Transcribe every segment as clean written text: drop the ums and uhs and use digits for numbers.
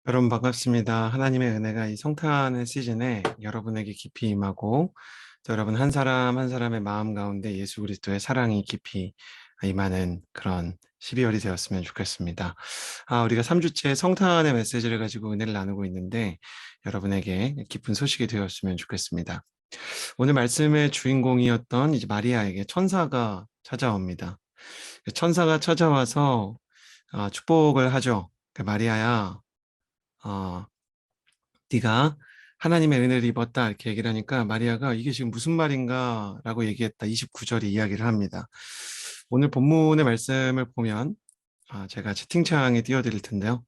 여러분 반갑습니다. 하나님의 은혜가 이 성탄의 시즌에 여러분에게 깊이 임하고 또 여러분 한 사람 한 사람의 마음 가운데 예수 그리스도의 사랑이 깊이 임하는 그런 12월이 되었으면 좋겠습니다. 우리가 3주째 성탄의 메시지를 가지고 은혜를 나누고 있는데 여러분에게 기쁜 소식이 되었으면 좋겠습니다. 오늘 말씀의 주인공이었던 이제 마리아에게 천사가 찾아옵니다. 천사가 찾아와서 축복을 하죠. 마리아야, 어, 네가 하나님의 은혜를 입었다 이렇게 얘기를 하니까 마리아가 이게 지금 무슨 말인가 라고 얘기했다. 29절에 이야기를 합니다. 오늘 본문의 말씀을 보면 제가 채팅창에 띄워드릴 텐데요.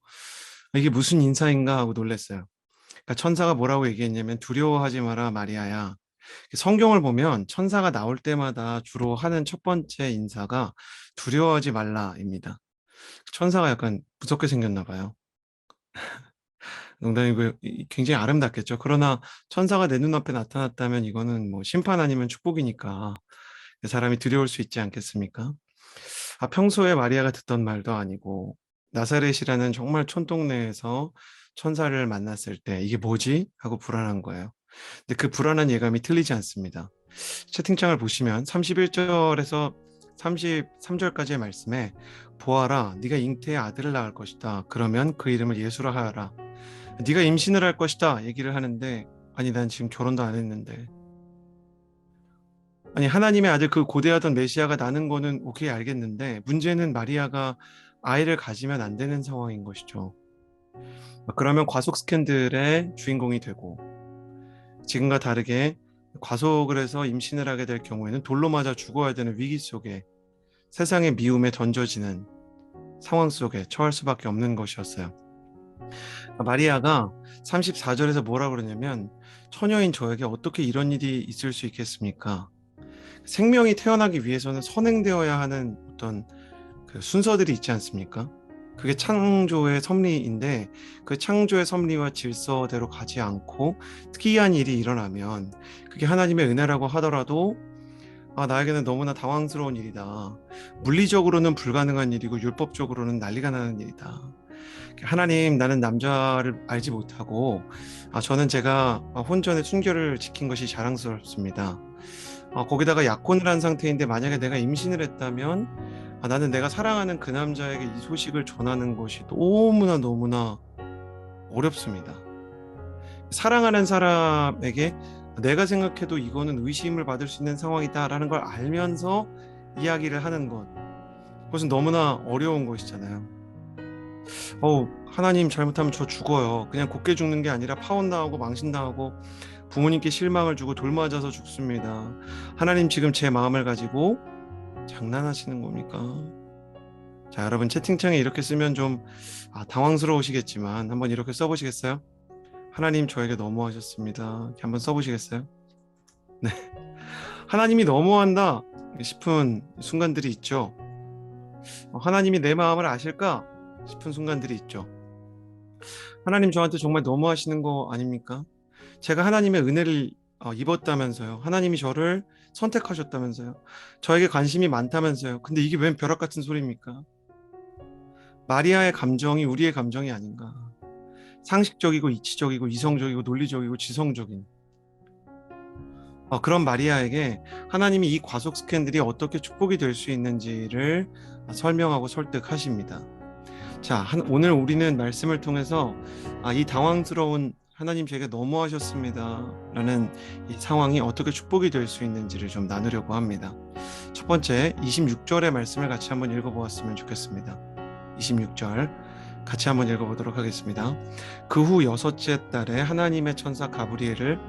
이게 무슨 인사인가 하고 놀랐어요. 그러니까 천사가 뭐라고 얘기했냐면 두려워하지 마라 마리아야. 성경을 보면 천사가 나올 때마다 주로 하는 첫 번째 인사가 두려워하지 말라입니다. 천사가 약간 무섭게 생겼나 봐요. 농담이고 굉장히 아름답겠죠. 그러나 천사가 내 눈앞에 나타났다면 이거는 뭐 심판 아니면 축복이니까 사람이 두려울 수 있지 않겠습니까? 평소에 마리아가 듣던 말도 아니고 나사렛이라는 정말 촌동네에서 천사를 만났을 때 이게 뭐지? 하고 불안한 거예요. 근데 그 불안한 예감이 틀리지 않습니다. 채팅창을 보시면 31절에서 33절까지의 말씀에 보아라, 네가 잉태의 아들을 낳을 것이다. 그러면 그 이름을 예수라 하여라. 네가 임신을 할 것이다 얘기를 하는데, 아니 난 지금 결혼도 안 했는데, 아니 하나님의 아들 그 고대하던 메시아가 나는 거는 오케이 알겠는데 문제는 마리아가 아이를 가지면 안 되는 상황인 것이죠. 그러면 과속 스캔들의 주인공이 되고, 지금과 다르게 과속을 해서 임신을 하게 될 경우에는 돌로 맞아 죽어야 되는 위기 속에 세상의 미움에 던져지는 상황 속에 처할 수밖에 없는 것이었어요. 마리아가 34절에서 뭐라 그러냐면, 처녀인 저에게 어떻게 이런 일이 있을 수 있겠습니까? 생명이 태어나기 위해서는 선행되어야 하는 어떤 그 순서들이 있지 않습니까? 그게 창조의 섭리인데 그 창조의 섭리와 질서대로 가지 않고 특이한 일이 일어나면 그게 하나님의 은혜라고 하더라도 나에게는 너무나 당황스러운 일이다. 물리적으로는 불가능한 일이고 율법적으로는 난리가 나는 일이다. 하나님, 나는 남자를 알지 못하고 저는 제가 혼전의 순결을 지킨 것이 자랑스럽습니다. 거기다가 약혼을 한 상태인데 만약에 내가 임신을 했다면 나는 내가 사랑하는 그 남자에게 이 소식을 전하는 것이 너무나 너무나 어렵습니다. 사랑하는 사람에게 내가 생각해도 이거는 의심을 받을 수 있는 상황이다라는 걸 알면서 이야기를 하는 것, 그것은 너무나 어려운 것이잖아요. 하나님, 잘못하면 저 죽어요. 그냥 곱게 죽는 게 아니라 파혼당하고 망신당하고 부모님께 실망을 주고 돌 맞아서 죽습니다. 하나님, 지금 제 마음을 가지고 장난하시는 겁니까? 자, 여러분 채팅창에 이렇게 쓰면 좀 당황스러우시겠지만 한번 이렇게 써보시겠어요? 하나님, 저에게 너무하셨습니다. 이렇게 한번 써보시겠어요? 네. 하나님이 너무한다 싶은 순간들이 있죠. 하나님이 내 마음을 아실까 싶은 순간들이 있죠. 하나님, 저한테 정말 너무하시는 거 아닙니까? 제가 하나님의 은혜를 입었다면서요. 하나님이 저를 선택하셨다면서요. 저에게 관심이 많다면서요. 근데 이게 웬 벼락 같은 소리입니까? 마리아의 감정이 우리의 감정이 아닌가. 상식적이고 이치적이고 이성적이고 논리적이고 지성적인 그런 마리아에게 하나님이 이 과속 스캔들이 어떻게 축복이 될 수 있는지를 설명하고 설득하십니다. 자, 오늘 우리는 말씀을 통해서 이 당황스러운 하나님 제게 너무하셨습니다 라는 이 상황이 어떻게 축복이 될 수 있는지를 좀 나누려고 합니다. 첫 번째 26절의 말씀을 같이 한번 읽어보았으면 좋겠습니다. 26절 같이 한번 읽어보도록 하겠습니다. 그 후 여섯째 달에 하나님의 천사 가브리엘을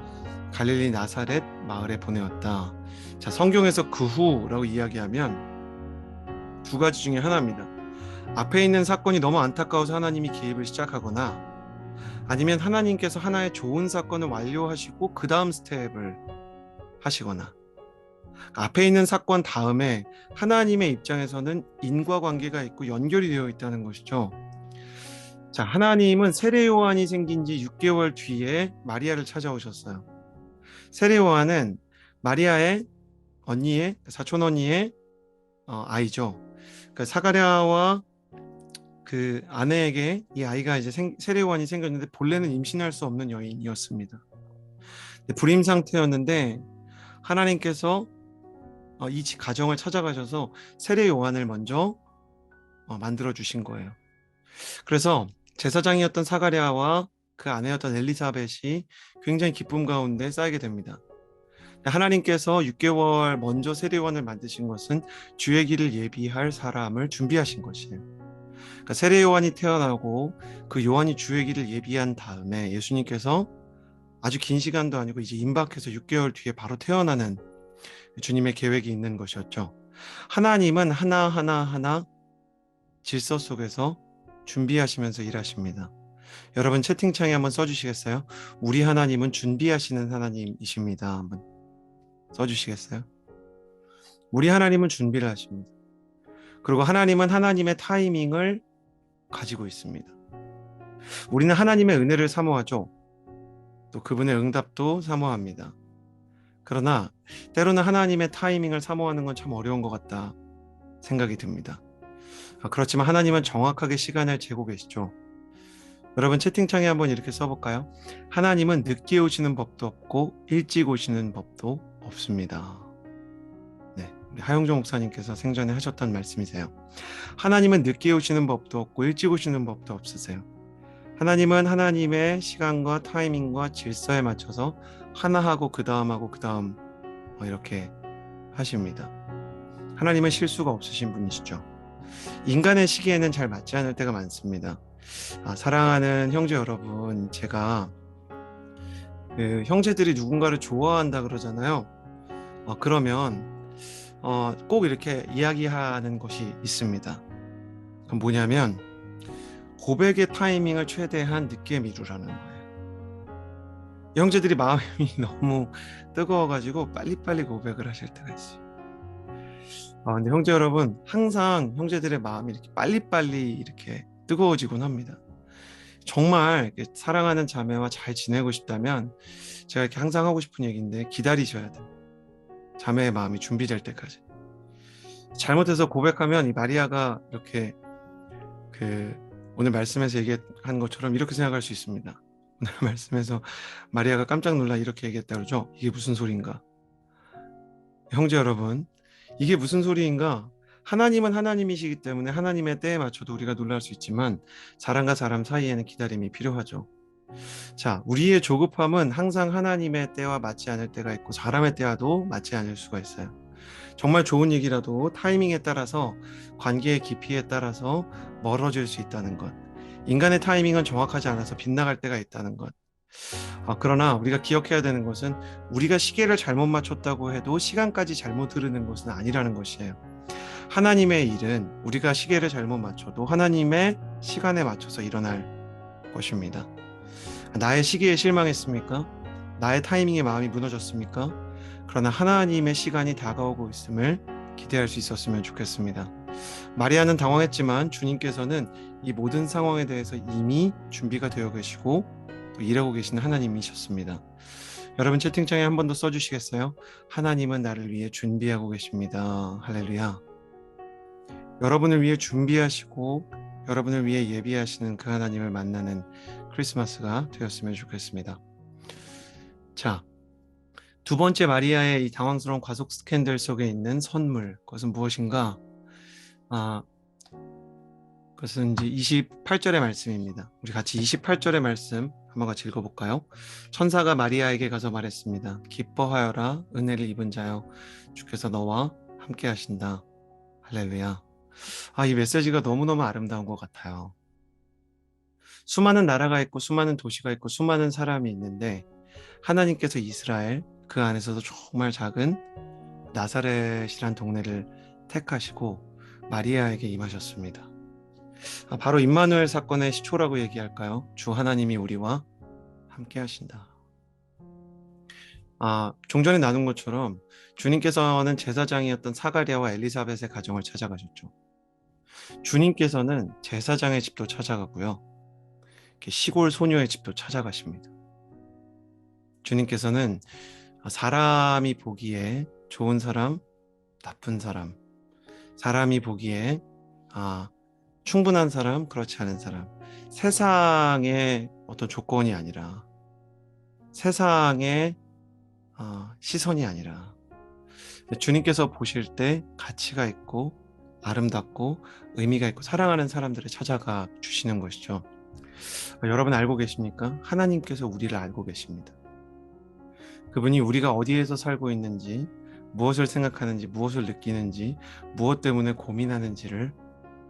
갈릴리 나사렛 마을에 보내었다. 자, 성경에서 그 후라고 이야기하면 두 가지 중에 하나입니다. 앞에 있는 사건이 너무 안타까워서 하나님이 기입을 시작하거나, 아니면 하나님께서 하나의 좋은 사건을 완료하시고 그 다음 스텝을 하시거나, 앞에 있는 사건 다음에 하나님의 입장에서는 인과관계가 있고 연결이 되어 있다는 것이죠. 자, 하나님은 세례 요한이 생긴 지 6개월 뒤에 마리아를 찾아오셨어요. 세례 요한은 마리아의 사촌 언니의 아이죠. 그 사가랴와 그 아내에게 이 아이가 이제 세례요한이 생겼는데 본래는 임신할 수 없는 여인이었습니다. 불임 상태였는데 하나님께서 이 가정을 찾아가셔서 세례 요한을 먼저 만들어 주신 거예요. 그래서 제사장이었던 사가랴와 그 아내였던 엘리사벳이 굉장히 기쁨 가운데 쌓이게 됩니다. 하나님께서 6개월 먼저 세례 요한을 만드신 것은 주의 길을 예비할 사람을 준비하신 것이에요. 그러니까 세례 요한이 태어나고 그 요한이 주의 길을 예비한 다음에 예수님께서 아주 긴 시간도 아니고 이제 임박해서 6개월 뒤에 바로 태어나는 주님의 계획이 있는 것이었죠. 하나님은 하나하나 질서 속에서 준비하시면서 일하십니다. 여러분 채팅창에 한번 써주시겠어요? 우리 하나님은 준비하시는 하나님이십니다. 한번 써주시겠어요? 우리 하나님은 준비를 하십니다. 그리고 하나님은 하나님의 타이밍을 가지고 있습니다. 우리는 하나님의 은혜를 사모하죠. 또 그분의 응답도 사모합니다. 그러나 때로는 하나님의 타이밍을 사모하는 건 참 어려운 것 같다 생각이 듭니다. 그렇지만 하나님은 정확하게 시간을 재고 계시죠. 여러분 채팅창에 한번 이렇게 써볼까요? 하나님은 늦게 오시는 법도 없고 일찍 오시는 법도 없습니다. 네, 우리 하용조 목사님께서 생전에 하셨던 말씀이세요. 하나님은 늦게 오시는 법도 없고 일찍 오시는 법도 없으세요. 하나님은 하나님의 시간과 타이밍과 질서에 맞춰서 하나 하고 그 다음 하고 그 다음 이렇게 하십니다. 하나님은 실수가 없으신 분이시죠. 인간의 시기에는 잘 맞지 않을 때가 많습니다. 사랑하는 형제 여러분, 제가 그 형제들이 누군가를 좋아한다 그러잖아요. 그러면 꼭 이렇게 이야기하는 것이 있습니다. 그럼 뭐냐면 고백의 타이밍을 최대한 늦게 미루라는 거예요. 형제들이 마음이 너무 뜨거워가지고 빨리빨리 고백을 하실 때가 있어요. 근데 형제 여러분, 항상 형제들의 마음이 이렇게 빨리빨리 이렇게 뜨거워지곤 합니다. 정말 사랑하는 자매와 잘 지내고 싶다면 제가 이렇게 항상 하고 싶은 얘기인데 기다리셔야 돼요. 자매의 마음이 준비될 때까지. 잘못해서 고백하면 이 마리아가 이렇게 그 오늘 말씀에서 얘기한 것처럼 이렇게 생각할 수 있습니다. 오늘 말씀에서 마리아가 깜짝 놀라 이렇게 얘기했다 그러죠. 이게 무슨 소리인가? 형제 여러분, 이게 무슨 소리인가? 하나님은 하나님이시기 때문에 하나님의 때에 맞춰도 우리가 놀랄 수 있지만 사람과 사람 사이에는 기다림이 필요하죠. 자, 우리의 조급함은 항상 하나님의 때와 맞지 않을 때가 있고 사람의 때와도 맞지 않을 수가 있어요. 정말 좋은 얘기라도 타이밍에 따라서 관계의 깊이에 따라서 멀어질 수 있다는 것. 인간의 타이밍은 정확하지 않아서 빗나갈 때가 있다는 것. 그러나 우리가 기억해야 되는 것은 우리가 시계를 잘못 맞췄다고 해도 시간까지 잘못 흐르는 것은 아니라는 것이에요. 하나님의 일은 우리가 시계를 잘못 맞춰도 하나님의 시간에 맞춰서 일어날 것입니다. 나의 시기에 실망했습니까? 나의 타이밍에 마음이 무너졌습니까? 그러나 하나님의 시간이 다가오고 있음을 기대할 수 있었으면 좋겠습니다. 마리아는 당황했지만 주님께서는 이 모든 상황에 대해서 이미 준비가 되어 계시고 또 일하고 계시는 하나님이셨습니다. 여러분 채팅창에 한 번 더 써주시겠어요? 하나님은 나를 위해 준비하고 계십니다. 할렐루야. 여러분을 위해 준비하시고 여러분을 위해 예비하시는 그 하나님을 만나는 크리스마스가 되었으면 좋겠습니다. 자, 두 번째 마리아의 이 당황스러운 과속 스캔들 속에 있는 선물, 그것은 무엇인가? 그것은 이제 28절의 말씀입니다. 우리 같이 28절의 말씀 한번 같이 읽어볼까요? 천사가 마리아에게 가서 말했습니다. 기뻐하여라, 은혜를 입은 자여, 주께서 너와 함께 하신다. 할렐루야. 이 메시지가 너무너무 아름다운 것 같아요. 수많은 나라가 있고 수많은 도시가 있고 수많은 사람이 있는데 하나님께서 이스라엘 그 안에서도 정말 작은 나사렛이란 동네를 택하시고 마리아에게 임하셨습니다. 바로 임마누엘 사건의 시초라고 얘기할까요? 주 하나님이 우리와 함께 하신다. 종전에 나눈 것처럼 주님께서는 제사장이었던 사가랴와 엘리사벳의 가정을 찾아가셨죠. 주님께서는 제사장의 집도 찾아가고요. 시골 소녀의 집도 찾아가십니다. 주님께서는 사람이 보기에 좋은 사람, 나쁜 사람, 사람이 보기에 충분한 사람, 그렇지 않은 사람, 세상의 어떤 조건이 아니라, 세상의 시선이 아니라, 주님께서 보실 때 가치가 있고 아름답고 의미가 있고 사랑하는 사람들을 찾아가 주시는 것이죠. 여러분 알고 계십니까? 하나님께서 우리를 알고 계십니다. 그분이 우리가 어디에서 살고 있는지, 무엇을 생각하는지, 무엇을 느끼는지, 무엇 때문에 고민하는지를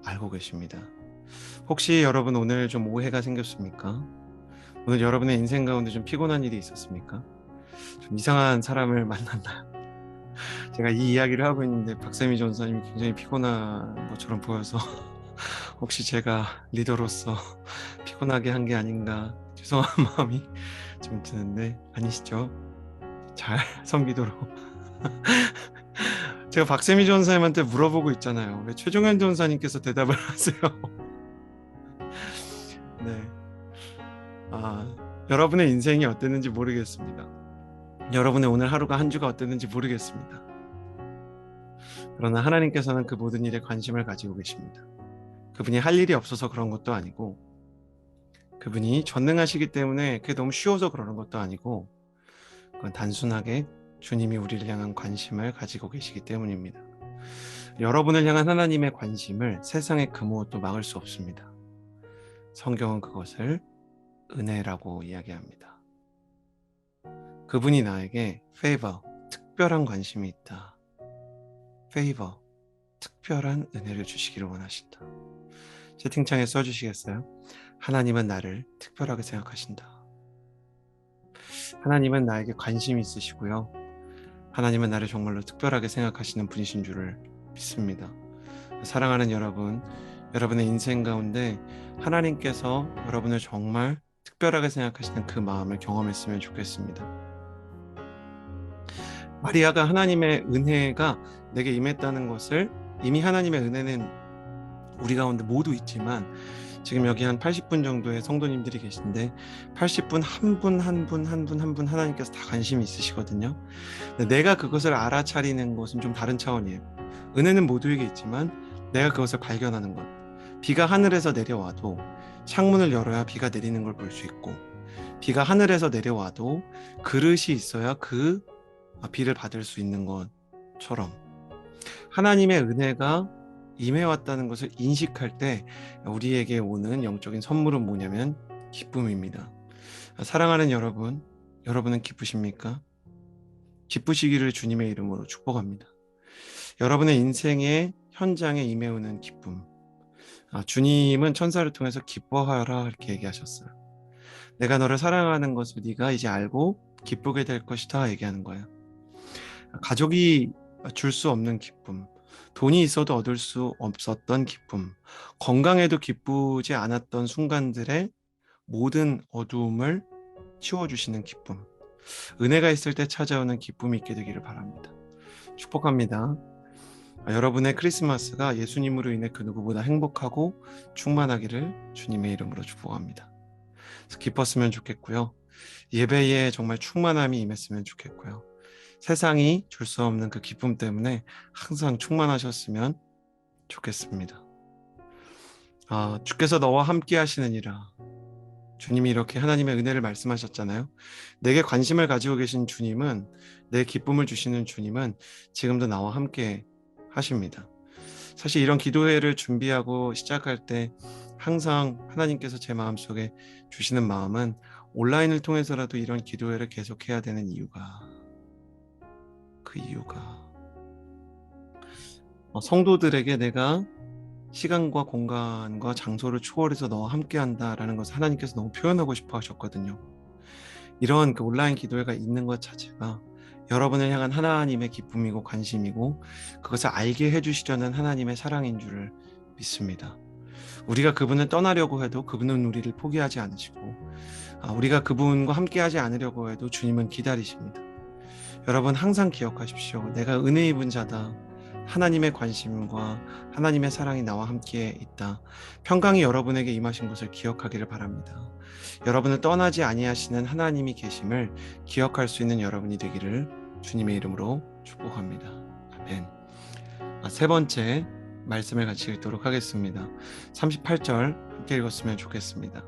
알고 계십니다. 혹시 여러분 오늘 좀 오해가 생겼습니까? 오늘 여러분의 인생 가운데 좀 피곤한 일이 있었습니까? 좀 이상한 사람을 만났나요? 제가 이 이야기를 하고 있는데 박세미 전사님이 굉장히 피곤한 것처럼 보여서 혹시 제가 리더로서 피곤하게 한 게 아닌가 죄송한 마음이 좀 드는데 아니시죠? 잘 섬기도록 제가 박세미 전사님한테 물어보고 있잖아요. 왜 최종현 전사님께서 대답을 하세요? 네, 여러분의 인생이 어땠는지 모르겠습니다. 여러분의 오늘 하루가 한 주가 어땠는지 모르겠습니다. 그러나 하나님께서는 그 모든 일에 관심을 가지고 계십니다. 그분이 할 일이 없어서 그런 것도 아니고 그분이 전능하시기 때문에 그게 너무 쉬워서 그러는 것도 아니고 그건 단순하게 주님이 우리를 향한 관심을 가지고 계시기 때문입니다. 여러분을 향한 하나님의 관심을 세상의 그 무엇도 막을 수 없습니다. 성경은 그것을 은혜라고 이야기합니다. 그분이 나에게 favor, 특별한 관심이 있다. favor, 특별한 은혜를 주시기를 원하신다. 채팅창에 써주시겠어요? 하나님은 나를 특별하게 생각하신다. 하나님은 나에게 관심이 있으시고요. 하나님은 나를 정말로 특별하게 생각하시는 분이신 줄을 믿습니다. 사랑하는 여러분, 여러분의 인생 가운데 하나님께서 여러분을 정말 특별하게 생각하시는 그 마음을 경험했으면 좋겠습니다. 마리아가 하나님의 은혜가 내게 임했다는 것을 이미 하나님의 은혜는 우리 가운데 모두 있지만 지금 여기 한 80분 정도의 성도님들이 계신데 80분 한 분 한 분 한 분 한 분 하나님께서 다 관심이 있으시거든요. 내가 그것을 알아차리는 것은 좀 다른 차원이에요. 은혜는 모두에게 있지만 내가 그것을 발견하는 것. 비가 하늘에서 내려와도 창문을 열어야 비가 내리는 걸 볼 수 있고 비가 하늘에서 내려와도 그릇이 있어야 그 비를 받을 수 있는 것처럼 하나님의 은혜가 임해왔다는 것을 인식할 때 우리에게 오는 영적인 선물은 뭐냐면 기쁨입니다. 사랑하는 여러분, 여러분은 기쁘십니까? 기쁘시기를 주님의 이름으로 축복합니다. 여러분의 인생의 현장에 임해오는 기쁨. 주님은 천사를 통해서 기뻐하라 이렇게 얘기하셨어요. 내가 너를 사랑하는 것을 네가 이제 알고 기쁘게 될 것이다 얘기하는 거예요. 가족이 줄 수 없는 기쁨, 돈이 있어도 얻을 수 없었던 기쁨, 건강에도 기쁘지 않았던 순간들의 모든 어두움을 치워주시는 기쁨, 은혜가 있을 때 찾아오는 기쁨이 있게 되기를 바랍니다. 축복합니다. 여러분의 크리스마스가 예수님으로 인해 그 누구보다 행복하고 충만하기를 주님의 이름으로 축복합니다. 기뻤으면 좋겠고요. 예배에 정말 충만함이 임했으면 좋겠고요. 세상이 줄 수 없는 그 기쁨 때문에 항상 충만하셨으면 좋겠습니다. 주께서 너와 함께 하시느니라. 주님이 이렇게 하나님의 은혜를 말씀하셨잖아요. 내게 관심을 가지고 계신 주님은, 내 기쁨을 주시는 주님은 지금도 나와 함께 하십니다. 사실 이런 기도회를 준비하고 시작할 때 항상 하나님께서 제 마음속에 주시는 마음은 온라인을 통해서라도 이런 기도회를 계속해야 되는 이유가 성도들에게 내가 시간과 공간과 장소를 초월해서 너와 함께한다라는 것을 하나님께서 너무 표현하고 싶어 하셨거든요. 이런 그 온라인 기도회가 있는 것 자체가 여러분을 향한 하나님의 기쁨이고 관심이고 그것을 알게 해주시려는 하나님의 사랑인 줄을 믿습니다. 우리가 그분을 떠나려고 해도 그분은 우리를 포기하지 않으시고 우리가 그분과 함께하지 않으려고 해도 주님은 기다리십니다. 여러분 항상 기억하십시오. 내가 은혜 입은 자다. 하나님의 관심과 하나님의 사랑이 나와 함께 있다. 평강이 여러분에게 임하신 것을 기억하기를 바랍니다. 여러분을 떠나지 아니하시는 하나님이 계심을 기억할 수 있는 여러분이 되기를 주님의 이름으로 축복합니다. 아멘. 세 번째 말씀을 같이 읽도록 하겠습니다. 38절 함께 읽었으면 좋겠습니다.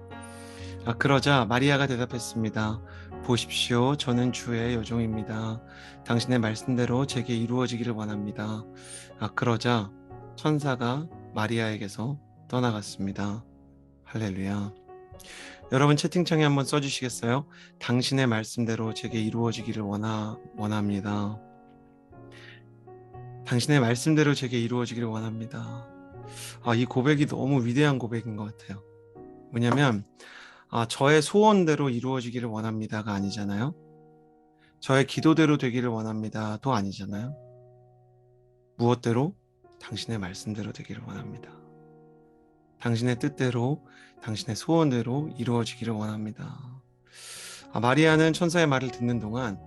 그러자 마리아가 대답했습니다. 보십시오, 저는 주의 여종입니다. 당신의 말씀대로 제게 이루어지기를 원합니다. 그러자 천사가 마리아에게서 떠나갔습니다. 할렐루야. 여러분 채팅창에 한번 써주시겠어요? 당신의 말씀대로 제게 이루어지기를 원합니다. 당신의 말씀대로 제게 이루어지기를 원합니다. 이 고백이 너무 위대한 고백인 것 같아요. 뭐냐면 저의 소원대로 이루어지기를 원합니다가 아니잖아요. 저의 기도대로 되기를 원합니다도 아니잖아요. 무엇대로? 당신의 말씀대로 되기를 원합니다. 당신의 뜻대로, 당신의 소원대로 이루어지기를 원합니다. 마리아는 천사의 말을 듣는 동안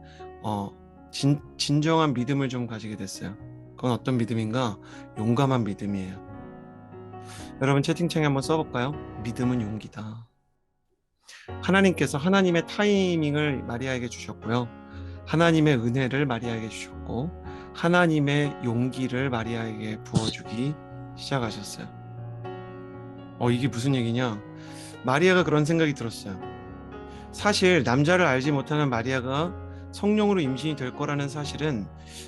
진정한 믿음을 좀 가지게 됐어요. 그건 어떤 믿음인가? 용감한 믿음이에요. 여러분 채팅창에 한번 써볼까요? 믿음은 용기다. 하나님께서 하나님의 타이밍을 마리아에게 주셨고요. 하나님의 은혜를 마리아에게 주셨고 하나님의 용기를 마리아에게 부어주기 시작하셨어요. 이게 무슨 얘기냐? 마리아가 그런 생각이 들었어요. 사실 남자를 알지 못하는 마리아가 성령으로 임신이 될 거라는 사실은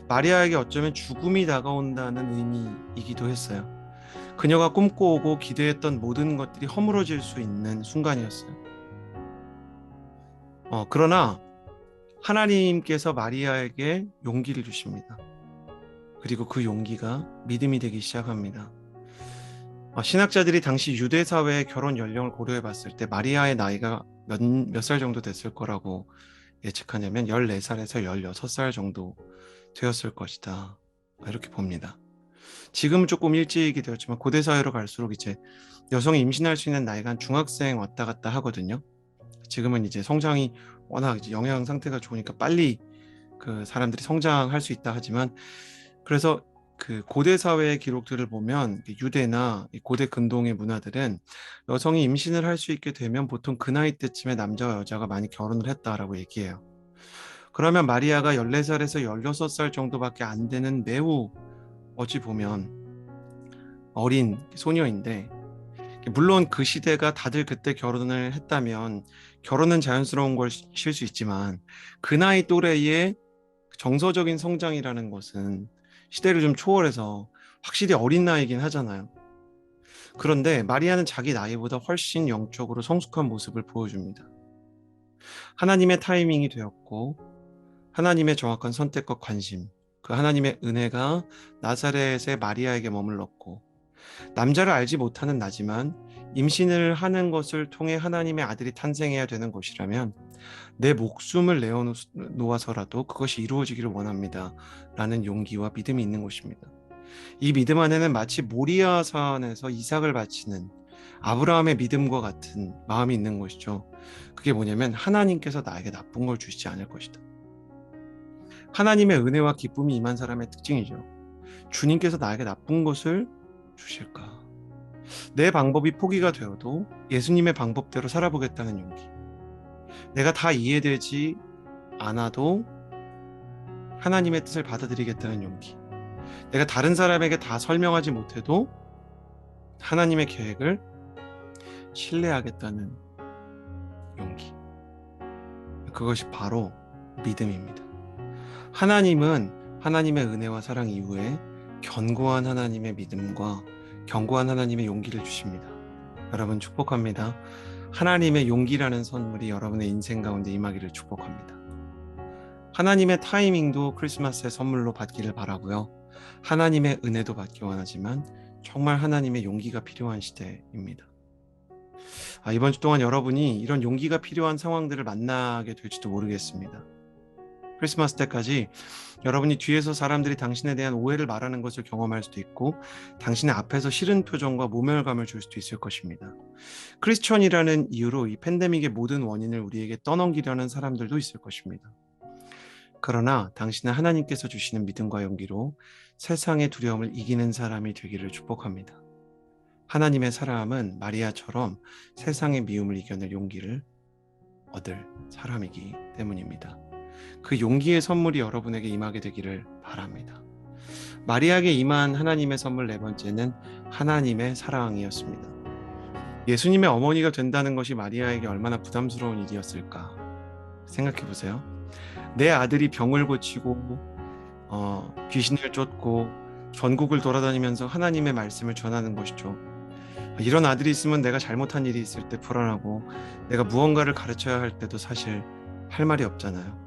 마리아에게 어쩌면 죽음이 다가온다는 의미이기도 했어요. 그녀가 꿈꿔오고 기대했던 모든 것들이 허물어질 수 있는 순간이었어요. 그러나 하나님께서 마리아에게 용기를 주십니다. 그리고 그 용기가 믿음이 되기 시작합니다. 신학자들이 당시 유대 사회의 결혼 연령을 고려해 봤을 때 마리아의 나이가 몇 살 정도 됐을 거라고 예측하냐면 14살에서 16살 정도 되었을 것이다. 이렇게 봅니다. 지금은 조금 일찍이 되었지만 고대 사회로 갈수록 이제 여성이 임신할 수 있는 나이가 한 중학생 왔다 갔다 하거든요. 지금은 이제 성장이 워낙 이제 영양 상태가 좋으니까 빨리 그 사람들이 성장할 수 있다 하지만 그래서 그 고대 사회의 기록들을 보면 유대나 고대 근동의 문화들은 여성이 임신을 할 수 있게 되면 보통 그 나이 때쯤에 남자와 여자가 많이 결혼을 했다라고 얘기해요. 그러면 마리아가 14살에서 16살 정도밖에 안 되는 매우 어찌 보면 어린 소녀인데 물론 그 시대가 다들 그때 결혼을 했다면 결혼은 자연스러운 것일 수 있지만 그 나이 또래의 정서적인 성장이라는 것은 시대를 좀 초월해서 확실히 어린 나이긴 하잖아요. 그런데 마리아는 자기 나이보다 훨씬 영적으로 성숙한 모습을 보여줍니다. 하나님의 타이밍이 되었고 하나님의 정확한 선택과 관심, 그 하나님의 은혜가 나사렛의 마리아에게 머물렀고 남자를 알지 못하는 나지만 임신을 하는 것을 통해 하나님의 아들이 탄생해야 되는 것이라면 내 목숨을 내어놓아서라도 그것이 이루어지기를 원합니다. 라는 용기와 믿음이 있는 것입니다. 이 믿음 안에는 마치 모리아산에서 이삭을 바치는 아브라함의 믿음과 같은 마음이 있는 것이죠. 그게 뭐냐면 하나님께서 나에게 나쁜 걸 주시지 않을 것이다. 하나님의 은혜와 기쁨이 임한 사람의 특징이죠. 주님께서 나에게 나쁜 것을 주실까? 내 방법이 포기가 되어도 예수님의 방법대로 살아보겠다는 용기. 내가 다 이해되지 않아도 하나님의 뜻을 받아들이겠다는 용기. 내가 다른 사람에게 다 설명하지 못해도 하나님의 계획을 신뢰하겠다는 용기. 그것이 바로 믿음입니다. 하나님은 하나님의 은혜와 사랑 이후에 견고한 하나님의 믿음과 견고한 하나님의 용기를 주십니다. 여러분 축복합니다. 하나님의 용기라는 선물이 여러분의 인생 가운데 임하기를 축복합니다. 하나님의 타이밍도 크리스마스의 선물로 받기를 바라고요. 하나님의 은혜도 받기 원하지만 정말 하나님의 용기가 필요한 시대입니다. 이번 주 동안 여러분이 이런 용기가 필요한 상황들을 만나게 될지도 모르겠습니다. 크리스마스 때까지 여러분이 뒤에서 사람들이 당신에 대한 오해를 말하는 것을 경험할 수도 있고 당신의 앞에서 싫은 표정과 모멸감을 줄 수도 있을 것입니다. 크리스천이라는 이유로 이 팬데믹의 모든 원인을 우리에게 떠넘기려는 사람들도 있을 것입니다. 그러나 당신은 하나님께서 주시는 믿음과 용기로 세상의 두려움을 이기는 사람이 되기를 축복합니다. 하나님의 사람은 마리아처럼 세상의 미움을 이겨낼 용기를 얻을 사람이기 때문입니다. 그 용기의 선물이 여러분에게 임하게 되기를 바랍니다. 마리아에게 임한 하나님의 선물 네 번째는 하나님의 사랑이었습니다. 예수님의 어머니가 된다는 것이 마리아에게 얼마나 부담스러운 일이었을까 생각해 보세요. 내 아들이 병을 고치고 귀신을 쫓고 전국을 돌아다니면서 하나님의 말씀을 전하는 것이죠. 이런 아들이 있으면 내가 잘못한 일이 있을 때 불안하고 내가 무언가를 가르쳐야 할 때도 사실 할 말이 없잖아요.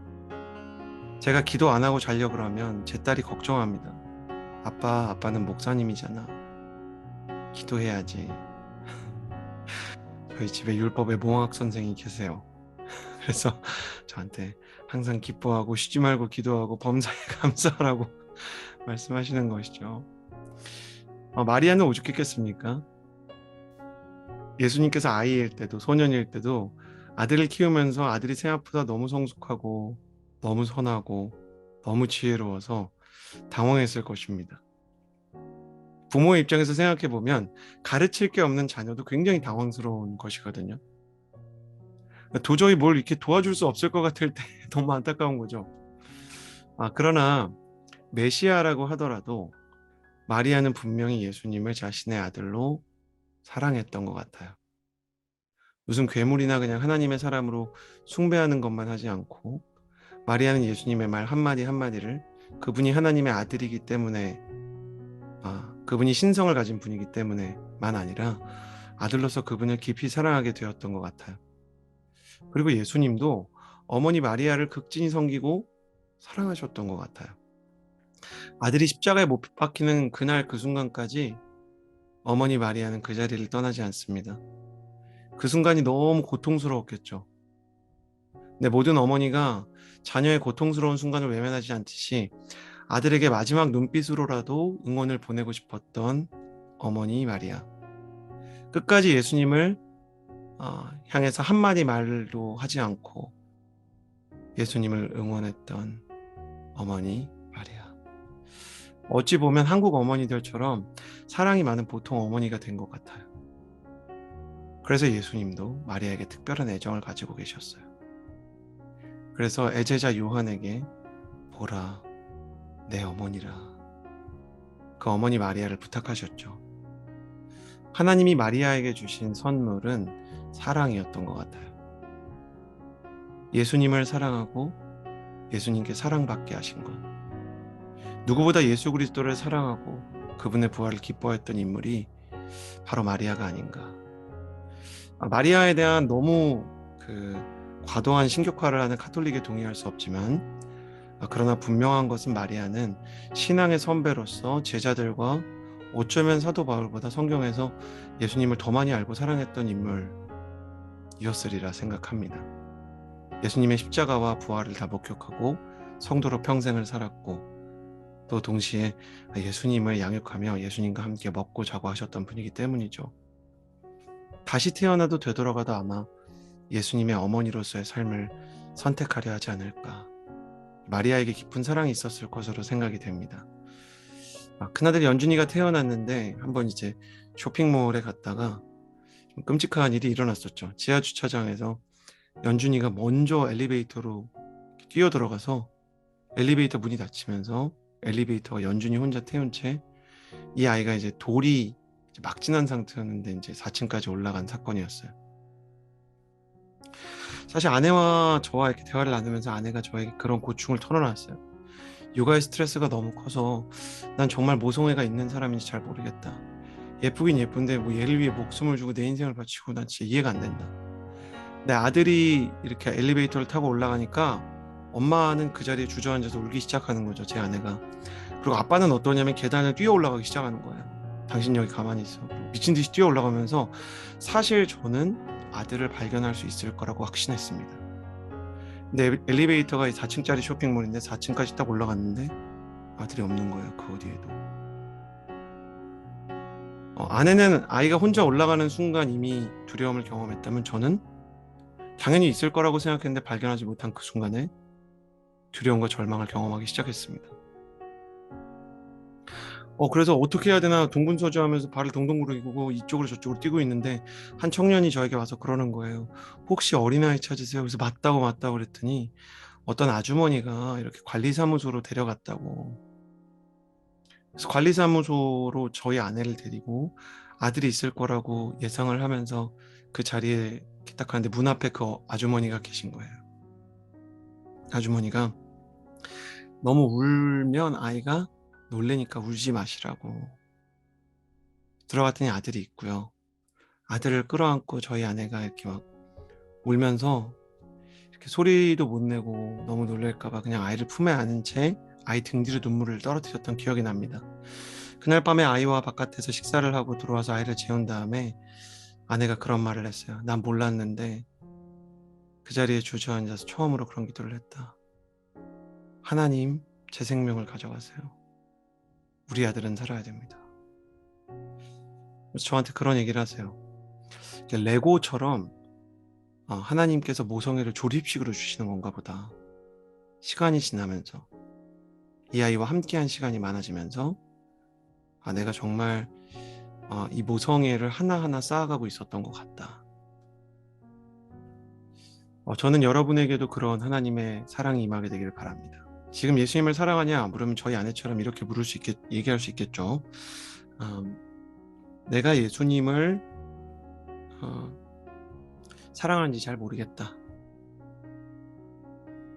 제가 기도 안 하고 자려고 그러면 제 딸이 걱정합니다. 아빠는 목사님이잖아. 기도해야지. 저희 집에 율법의 몽학 선생이 계세요. 그래서 저한테 항상 기뻐하고 쉬지 말고 기도하고 범사에 감사하라고 말씀하시는 것이죠. 마리아는 오죽했겠습니까? 예수님께서 아이일 때도 소년일 때도 아들을 키우면서 아들이 생각보다 너무 성숙하고 너무 선하고 너무 지혜로워서 당황했을 것입니다. 부모의 입장에서 생각해 보면 가르칠 게 없는 자녀도 굉장히 당황스러운 것이거든요. 도저히 뭘 이렇게 도와줄 수 없을 것 같을 때 너무 안타까운 거죠. 그러나 메시아라고 하더라도 마리아는 분명히 예수님을 자신의 아들로 사랑했던 것 같아요. 무슨 괴물이나 그냥 하나님의 사람으로 숭배하는 것만 하지 않고 마리아는 예수님의 말 한마디 한마디를 그분이 하나님의 아들이기 때문에 그분이 신성을 가진 분이기 때문에만 아니라 아들로서 그분을 깊이 사랑하게 되었던 것 같아요. 그리고 예수님도 어머니 마리아를 극진히 섬기고 사랑하셨던 것 같아요. 아들이 십자가에 못 박히는 그날 그 순간까지 어머니 마리아는 그 자리를 떠나지 않습니다. 그 순간이 너무 고통스러웠겠죠. 근데 모든 어머니가 자녀의 고통스러운 순간을 외면하지 않듯이 아들에게 마지막 눈빛으로라도 응원을 보내고 싶었던 어머니 마리아. 끝까지 예수님을 향해서 한마디 말도 하지 않고 예수님을 응원했던 어머니 마리아. 어찌 보면 한국 어머니들처럼 사랑이 많은 보통 어머니가 된 것 같아요. 그래서 예수님도 마리아에게 특별한 애정을 가지고 계셨어요. 그래서 애제자 요한에게 보라, 내 어머니라. 그 어머니 마리아를 부탁하셨죠. 하나님이 마리아에게 주신 선물은 사랑이었던 것 같아요. 예수님을 사랑하고 예수님께 사랑받게 하신 것. 누구보다 예수 그리스도를 사랑하고 그분의 부활을 기뻐했던 인물이 바로 마리아가 아닌가. 마리아에 대한 너무 과도한 신격화를 하는 카톨릭에 동의할 수 없지만 그러나 분명한 것은 마리아는 신앙의 선배로서 제자들과 어쩌면 사도 바울보다 성경에서 예수님을 더 많이 알고 사랑했던 인물이었으리라 생각합니다. 예수님의 십자가와 부활을 다 목격하고 성도로 평생을 살았고 또 동시에 예수님을 양육하며 예수님과 함께 먹고 자고 하셨던 분이기 때문이죠. 다시 태어나도 되돌아가도 아마 예수님의 어머니로서의 삶을 선택하려 하지 않을까. 마리아에게 깊은 사랑이 있었을 것으로 생각이 됩니다. 큰아들 연준이가 태어났는데 한번 이제 쇼핑몰에 갔다가 좀 끔찍한 일이 일어났었죠. 지하 주차장에서 연준이가 먼저 엘리베이터로 뛰어 들어가서 엘리베이터 문이 닫히면서 엘리베이터가 연준이 혼자 태운 채 이 아이가 이제 돌이 막 지난 상태였는데 이제 4층까지 올라간 사건이었어요. 사실 아내와 저와 이렇게 대화를 나누면서 아내가 저에게 그런 고충을 털어놨어요. 육아의 스트레스가 너무 커서 난 정말 모성애가 있는 사람인지 잘 모르겠다. 예쁘긴 예쁜데 뭐 얘를 위해 목숨을 주고 내 인생을 바치고 난 진짜 이해가 안 된다. 내 아들이 이렇게 엘리베이터를 타고 올라가니까 엄마는 그 자리에 주저앉아서 울기 시작하는 거죠, 제 아내가. 그리고 아빠는 어떠냐면 계단을 뛰어 올라가기 시작하는 거예요. 당신 여기 가만히 있어. 미친 듯이 뛰어 올라가면서 사실 저는 아들을 발견할 수 있을 거라고 확신했습니다. 근데 엘리베이터가 4층짜리 쇼핑몰인데 4층까지 딱 올라갔는데 아들이 없는 거예요, 그 어디에도. 아내는 아이가 혼자 올라가는 순간 이미 두려움을 경험했다면 저는 당연히 있을 거라고 생각했는데 발견하지 못한 그 순간에 두려움과 절망을 경험하기 시작했습니다. 그래서 어떻게 해야 되나 동분서주하면서 발을 동동 구르고 이쪽으로 저쪽으로 뛰고 있는데 한 청년이 저에게 와서 그러는 거예요. 혹시 어린아이 찾으세요? 그래서 맞다고 그랬더니 어떤 아주머니가 이렇게 관리사무소로 데려갔다고. 그래서 관리사무소로 저희 아내를 데리고 아들이 있을 거라고 예상을 하면서 그 자리에 이렇게 딱 가는데 문 앞에 그 아주머니가 계신 거예요. 아주머니가 너무 울면 아이가 놀래니까 울지 마시라고. 들어갔더니 아들이 있고요. 아들을 끌어안고 저희 아내가 이렇게 막 울면서 이렇게 소리도 못 내고 너무 놀랄까 봐 그냥 아이를 품에 안은 채 아이 등 뒤로 눈물을 떨어뜨렸던 기억이 납니다. 그날 밤에 아이와 바깥에서 식사를 하고 들어와서 아이를 재운 다음에 아내가 그런 말을 했어요. 난 몰랐는데 그 자리에 주저앉아서 처음으로 그런 기도를 했다. 하나님, 제 생명을 가져가세요. 우리 아들은 살아야 됩니다. 그래서 저한테 그런 얘기를 하세요. 레고처럼 하나님께서 모성애를 조립식으로 주시는 건가 보다. 시간이 지나면서 이 아이와 함께한 시간이 많아지면서 내가 정말 이 모성애를 하나하나 쌓아가고 있었던 것 같다. 저는 여러분에게도 그런 하나님의 사랑이 임하게 되기를 바랍니다. 지금 예수님을 사랑하냐 물으면 저희 아내처럼 이렇게 얘기할 수 있겠죠. 내가 예수님을 사랑하는지 잘 모르겠다.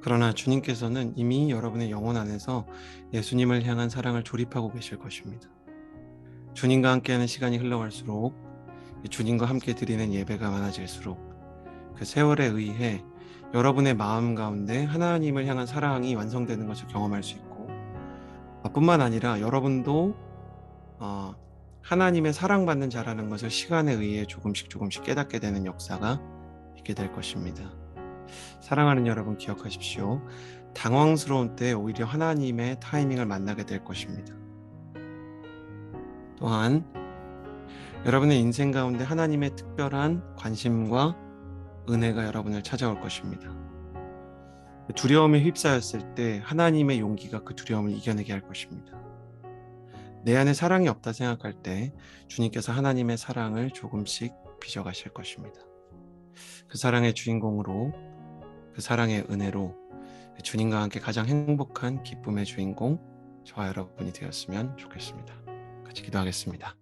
그러나 주님께서는 이미 여러분의 영혼 안에서 예수님을 향한 사랑을 조립하고 계실 것입니다. 주님과 함께하는 시간이 흘러갈수록 주님과 함께 드리는 예배가 많아질수록 그 세월에 의해 여러분의 마음 가운데 하나님을 향한 사랑이 완성되는 것을 경험할 수 있고 뿐만 아니라 여러분도 하나님의 사랑받는 자라는 것을 시간에 의해 조금씩 깨닫게 되는 역사가 있게 될 것입니다. 사랑하는 여러분 기억하십시오. 당황스러운 때 오히려 하나님의 타이밍을 만나게 될 것입니다. 또한 여러분의 인생 가운데 하나님의 특별한 관심과 은혜가 여러분을 찾아올 것입니다. 두려움에 휩싸였을 때 하나님의 용기가 그 두려움을 이겨내게 할 것입니다. 내 안에 사랑이 없다 생각할 때 주님께서 하나님의 사랑을 조금씩 빚어가실 것입니다. 그 사랑의 주인공으로, 그 사랑의 은혜로 주님과 함께 가장 행복한 기쁨의 주인공 저와 여러분이 되었으면 좋겠습니다. 같이 기도하겠습니다.